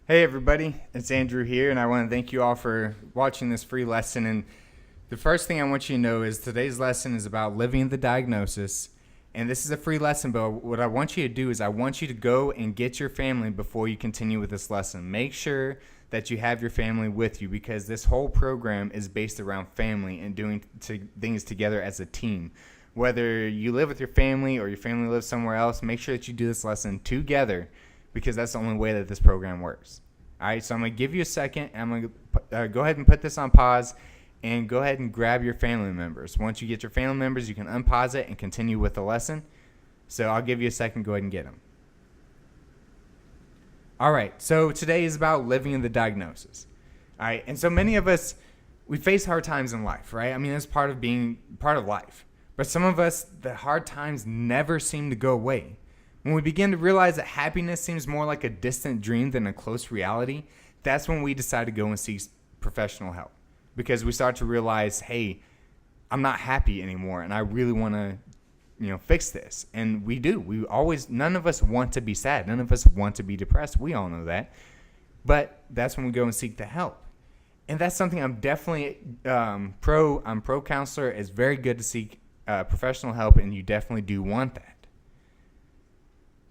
Hey everybody, it's Andrew here, and I want to thank you all for watching this free lesson. And the first thing I want you to know is today's lesson is about living the diagnosis. And this is a free lesson, but what I want you to do is I want you to go and get your family before you continue with this lesson. Make sure that you have your family with you, because this whole program is based around family and doing things together as a team. Whether you live with your family or your family lives somewhere else, make sure that you do this lesson together, because that's the only way that this program works. All right, so I'm going to give you a second. I'm going to go ahead and put this on pause and go ahead and grab your family members. Once you get your family members, you can unpause it and continue with the lesson. So I'll give you a second. Go ahead and get them. All right, so today is about living in the diagnosis. All right, and so many of us, we face hard times in life, right? I mean, that's part of life. But some of us, the hard times never seem to go away. When we begin to realize that happiness seems more like a distant dream than a close reality, that's when we decide to go and seek professional help. Because we start to realize, hey, I'm not happy anymore, and I really want to, fix this. And we do. None of us want to be sad. None of us want to be depressed. We all know that. But that's when we go and seek the help. And that's something I'm definitely I'm pro counselor. It's very good to seek professional help, and you definitely do want that.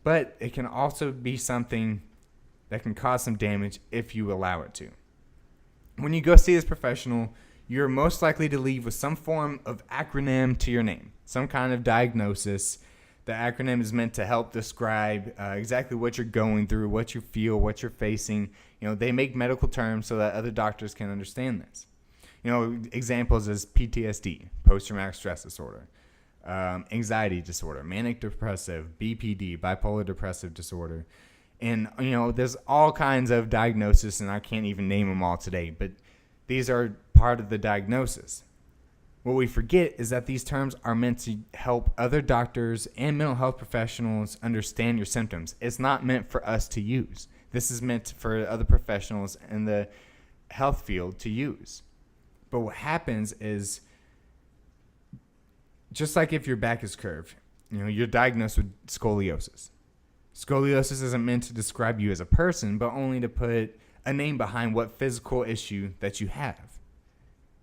But it can also be something that can cause some damage if you allow it to. When you go see this professional, you're most likely to leave with some form of acronym to your name, some kind of diagnosis. The acronym is meant to help describe exactly what you're going through, what you feel, what you're facing. They make medical terms so that other doctors can understand this. Examples is PTSD, post-traumatic stress disorder. Anxiety disorder, manic depressive, BPD, bipolar depressive disorder. And, there's all kinds of diagnoses, and I can't even name them all today, but these are part of the diagnosis. What we forget is that these terms are meant to help other doctors and mental health professionals understand your symptoms. It's not meant for us to use. This is meant for other professionals in the health field to use. But what happens is, just like if your back is curved, you're diagnosed with scoliosis. Scoliosis isn't meant to describe you as a person, but only to put a name behind what physical issue that you have.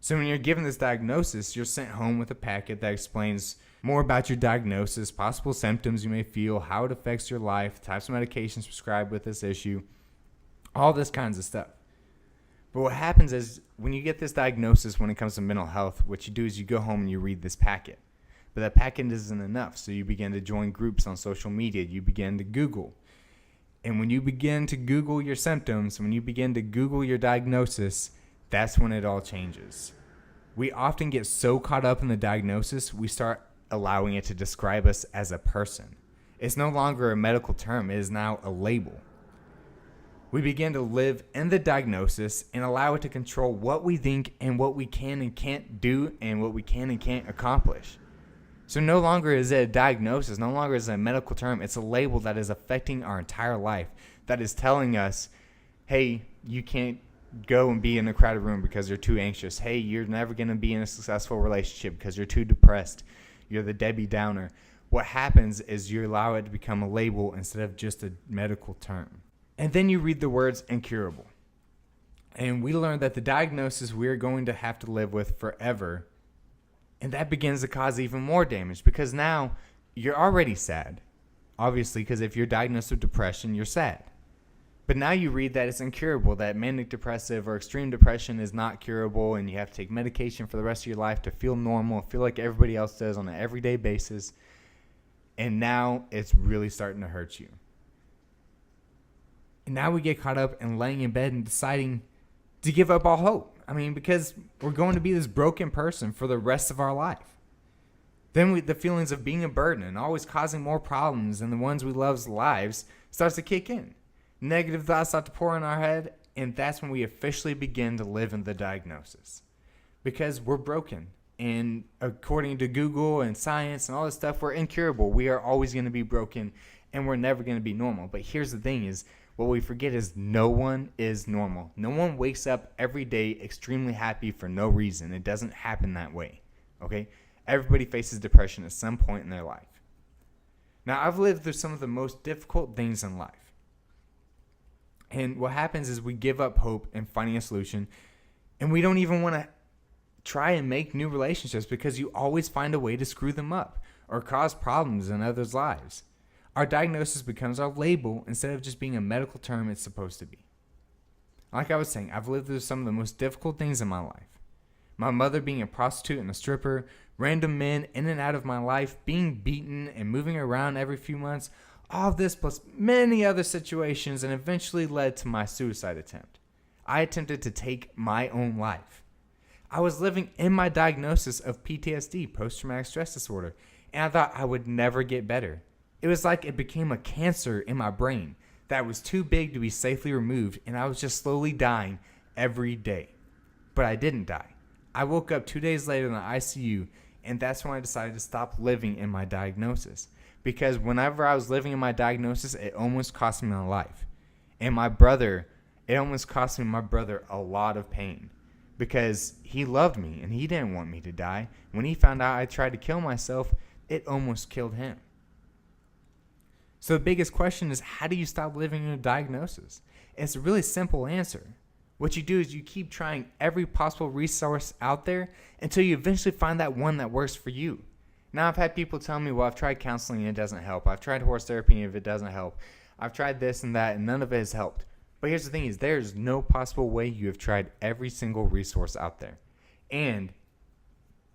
So when you're given this diagnosis, you're sent home with a packet that explains more about your diagnosis, possible symptoms you may feel, how it affects your life, types of medications prescribed with this issue, all this kinds of stuff. But what happens is when you get this diagnosis when it comes to mental health, what you do is you go home and you read this packet. But that packet isn't enough, so you begin to join groups on social media. You begin to Google. And when you begin to Google your symptoms, when you begin to Google your diagnosis, that's when it all changes. We often get so caught up in the diagnosis, we start allowing it to describe us as a person. It's no longer a medical term. It is now a label. We begin to live in the diagnosis and allow it to control what we think and what we can and can't do and what we can and can't accomplish. So no longer is it a diagnosis, no longer is it a medical term. It's a label that is affecting our entire life, that is telling us, hey, you can't go and be in a crowded room because you're too anxious. Hey, you're never going to be in a successful relationship because you're too depressed. You're the Debbie Downer. What happens is you allow it to become a label instead of just a medical term. And then you read the words incurable. And we learn that the diagnosis we're going to have to live with forever. And that begins to cause even more damage, because now you're already sad. Obviously, because if you're diagnosed with depression, you're sad. But now you read that it's incurable, that manic depressive or extreme depression is not curable, and you have to take medication for the rest of your life to feel normal, feel like everybody else does on an everyday basis. And now it's really starting to hurt you. And now we get caught up in laying in bed and deciding to give up all hope. I mean, because we're going to be this broken person for the rest of our life. Then the feelings of being a burden and always causing more problems in the ones we love's lives starts to kick in. Negative thoughts start to pour in our head, and that's when we officially begin to live in the diagnosis. Because we're broken. And according to Google and science and all this stuff, we're incurable. We are always going to be broken, and we're never going to be normal. But here's the thing is, what we forget is no one is normal. No one wakes up every day extremely happy for no reason. It doesn't happen that way, okay? Everybody faces depression at some point in their life. Now, I've lived through some of the most difficult things in life. And what happens is we give up hope in finding a solution, and we don't even want to try and make new relationships because you always find a way to screw them up or cause problems in others' lives. Our diagnosis becomes our label instead of just being a medical term it's supposed to be. Like I was saying, I've lived through some of the most difficult things in my life. My mother being a prostitute and a stripper, random men in and out of my life, being beaten and moving around every few months, all of this plus many other situations, and eventually led to my suicide attempt. I attempted to take my own life. I was living in my diagnosis of PTSD, post-traumatic stress disorder, and I thought I would never get better. It was like it became a cancer in my brain that was too big to be safely removed, and I was just slowly dying every day. But I didn't die. I woke up 2 days later in the ICU, and that's when I decided to stop living in my diagnosis. Because whenever I was living in my diagnosis, it almost cost me my life. And it almost cost my brother a lot of pain. Because he loved me, and he didn't want me to die. When he found out I tried to kill myself, it almost killed him. So the biggest question is, how do you stop living in a diagnosis? It's a really simple answer. What you do is you keep trying every possible resource out there until you eventually find that one that works for you. Now, I've had people tell me, well, I've tried counseling and it doesn't help. I've tried horse therapy and if it doesn't help. I've tried this and that and none of it has helped. But here's the thing is there's no possible way you have tried every single resource out there. And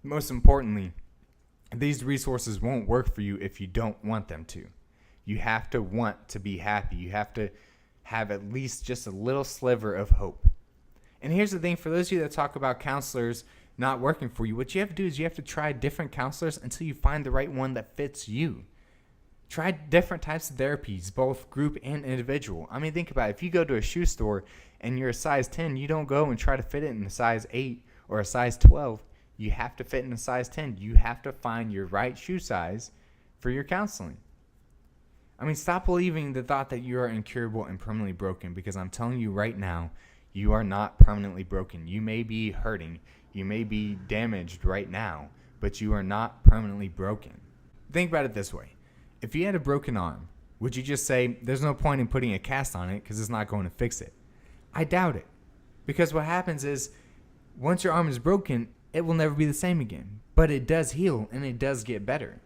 most importantly, these resources won't work for you if you don't want them to. You have to want to be happy. You have to have at least just a little sliver of hope. And here's the thing, for those of you that talk about counselors not working for you, what you have to do is you have to try different counselors until you find the right one that fits you. Try different types of therapies, both group and individual. I mean, think about it. If you go to a shoe store and you're a size 10, you don't go and try to fit it in a size 8 or a size 12. You have to fit in a size 10. You have to find your right shoe size for your counseling. I mean, stop believing the thought that you are incurable and permanently broken, because I'm telling you right now, you are not permanently broken. You may be hurting. You may be damaged right now, but you are not permanently broken. Think about it this way. If you had a broken arm, would you just say, there's no point in putting a cast on it because it's not going to fix it? I doubt it. Because what happens is, once your arm is broken, it will never be the same again. But it does heal and it does get better.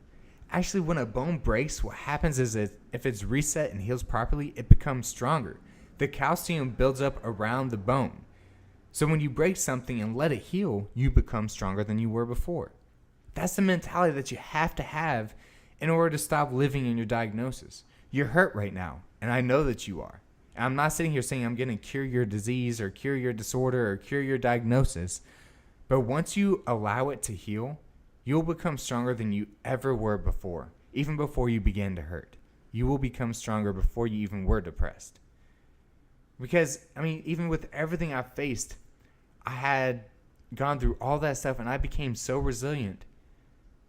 Actually, when a bone breaks, what happens is if it's reset and heals properly, it becomes stronger. The calcium builds up around the bone. So when you break something and let it heal, you become stronger than you were before. That's the mentality that you have to have in order to stop living in your diagnosis. You're hurt right now, and I know that you are. And I'm not sitting here saying I'm going to cure your disease or cure your disorder or cure your diagnosis. But once you allow it to heal, you'll become stronger than you ever were before, even before you began to hurt. You will become stronger before you even were depressed. Because, I mean, even with everything I've faced, I had gone through all that stuff, and I became so resilient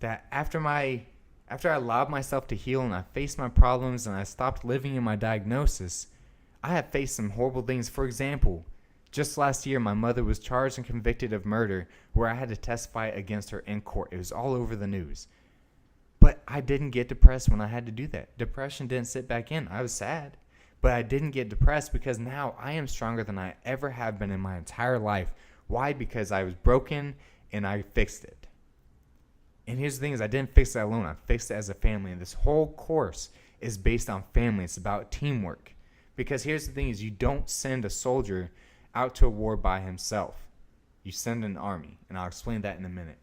that after I allowed myself to heal and I faced my problems and I stopped living in my diagnosis, I have faced some horrible things. For example, just last year, my mother was charged and convicted of murder where I had to testify against her in court. It was all over the news. But I didn't get depressed when I had to do that. Depression didn't sit back in. I was sad. But I didn't get depressed because now I am stronger than I ever have been in my entire life. Why? Because I was broken and I fixed it. And here's the thing is I didn't fix it alone. I fixed it as a family. And this whole course is based on family. It's about teamwork. Because here's the thing is you don't send a soldier out to a war by himself. You send an army. And I'll explain that in a minute.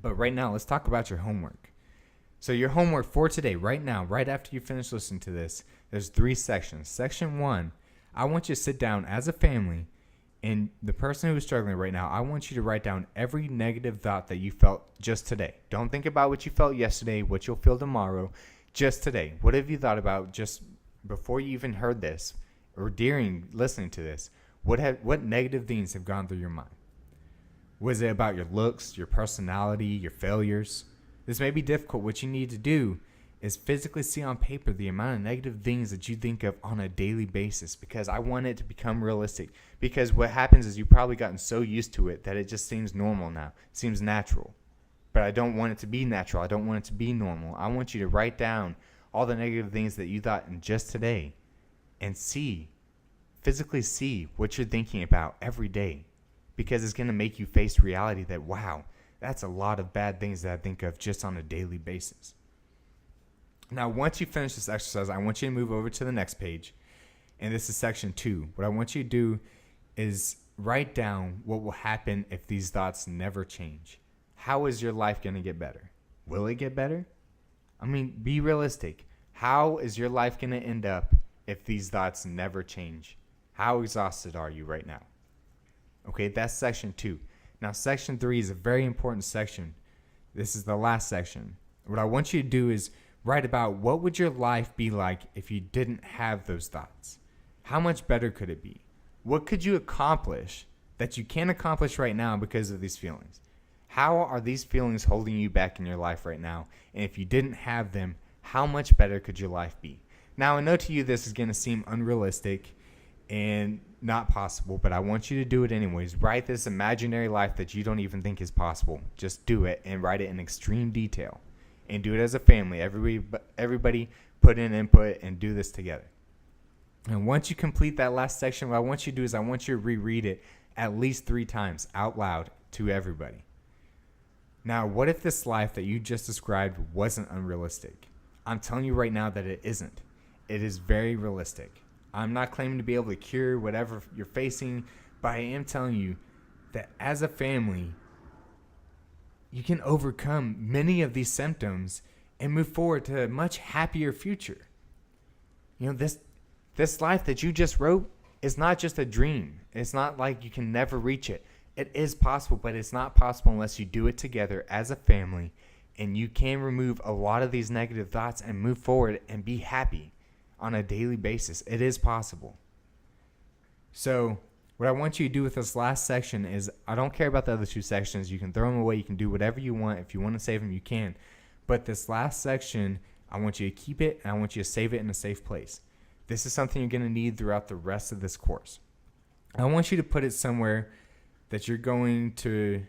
But right now, let's talk about your homework. So your homework for today, right now, right after you finish listening to this, there's 3 sections. Section 1, I want you to sit down as a family, and the person who is struggling right now, I want you to write down every negative thought that you felt just today. Don't think about what you felt yesterday, what you'll feel tomorrow, just today. What have you thought about just before you even heard this or during listening to this? What negative things have gone through your mind? Was it about your looks, your personality, your failures? This may be difficult. What you need to do is physically see on paper the amount of negative things that you think of on a daily basis, because I want it to become realistic. Because what happens is you've probably gotten so used to it that it just seems normal now. It seems natural. But I don't want it to be natural. I don't want it to be normal. I want you to write down all the negative things that you thought in just today and see physically see what you're thinking about every day, because it's going to make you face reality that, wow, that's a lot of bad things that I think of just on a daily basis. Now, once you finish this exercise, I want you to move over to the next page, and this is section 2. What I want you to do is write down what will happen if these thoughts never change. How is your life going to get better? Will it get better? I mean, be realistic. How is your life going to end up if these thoughts never change? How exhausted are you right now? Okay, that's section 2. Now, section 3 is a very important section. This is the last section. What I want you to do is write about what would your life be like if you didn't have those thoughts? How much better could it be? What could you accomplish that you can't accomplish right now because of these feelings? How are these feelings holding you back in your life right now? And if you didn't have them, how much better could your life be? Now, I know to you this is going to seem unrealistic and not possible, but I want you to do it anyways. Write this imaginary life that you don't even think is possible. Just do it and write it in extreme detail. And do it as a family. Everybody put in input and do this together. And once you complete that last section, what I want you to do is I want you to reread it at least 3 times out loud to everybody. Now, what if this life that you just described wasn't unrealistic? I'm telling you right now that it isn't. It is very realistic. I'm not claiming to be able to cure whatever you're facing, but I am telling you that as a family, you can overcome many of these symptoms and move forward to a much happier future. You know, this life that you just wrote is not just a dream. It's not like you can never reach it. It is possible, but it's not possible unless you do it together as a family, and you can remove a lot of these negative thoughts and move forward and be happy on a daily basis. It is possible. So what I want you to do with this last section is, I don't care about the other 2 sections. You can throw them away. You can do whatever you want. If you want to save them, you can. But this last section, I want you to keep it, and I want you to save it in a safe place. This is something you're going to need throughout the rest of this course. I want you to put it somewhere that you're going to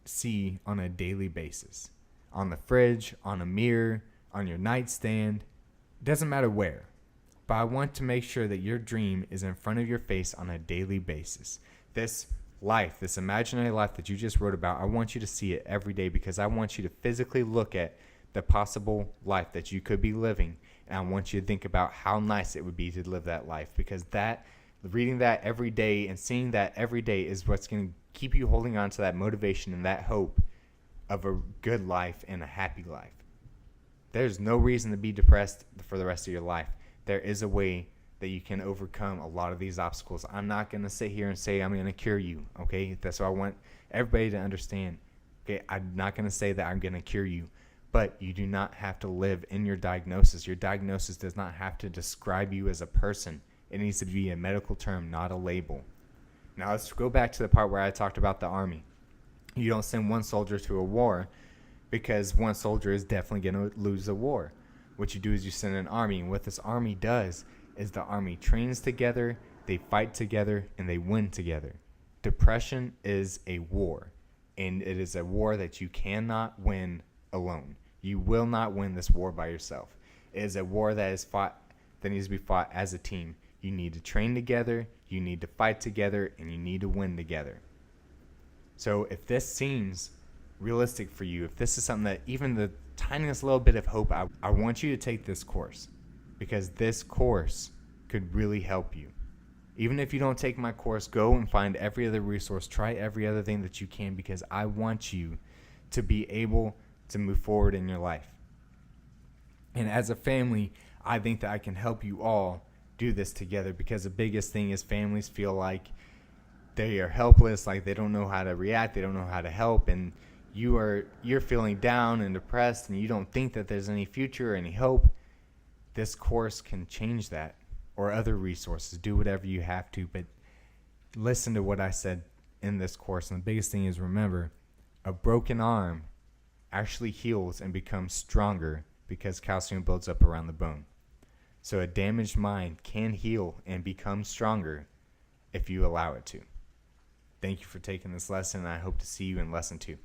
see on a daily basis. On the fridge, on a mirror, on your nightstand. It doesn't matter where. But I want to make sure that your dream is in front of your face on a daily basis. This life, this imaginary life that you just wrote about, I want you to see it every day, because I want you to physically look at the possible life that you could be living. And I want you to think about how nice it would be to live that life, because reading that every day and seeing that every day is what's going to keep you holding on to that motivation and that hope of a good life and a happy life. There's no reason to be depressed for the rest of your life. There is a way that you can overcome a lot of these obstacles. I'm not going to sit here and say I'm going to cure you, okay? That's what I want everybody to understand. Okay, I'm not going to say that I'm going to cure you, but you do not have to live in your diagnosis. Your diagnosis does not have to describe you as a person. It needs to be a medical term, not a label. Now let's go back to the part where I talked about the army. You don't send one soldier to a war because one soldier is definitely going to lose a war. What you do is you send an army, and what this army does is the army trains together, they fight together, and they win together. Depression is a war, and it is a war that you cannot win alone. You will not win this war by yourself. It is a war that needs to be fought as a team. You need to train together, you need to fight together, and you need to win together. So if this seems realistic for you, if this is something that even the tiniest little bit of hope, I want you to take this course, because this course could really help you. Even if you don't take my course, go and find every other resource, try every other thing that you can, because I want you to be able to move forward in your life. And as a family, I think that I can help you all do this together, because the biggest thing is families feel like they are helpless, like they don't know how to react, they don't know how to help, and you're feeling down and depressed, and you don't think that there's any future or any hope. This course can change that, or other resources. Do whatever you have to, but listen to what I said in this course. And the biggest thing is, remember, a broken arm actually heals and becomes stronger because calcium builds up around the bone. So a damaged mind can heal and become stronger if you allow it to. Thank you for taking this lesson, and I hope to see you in lesson 2.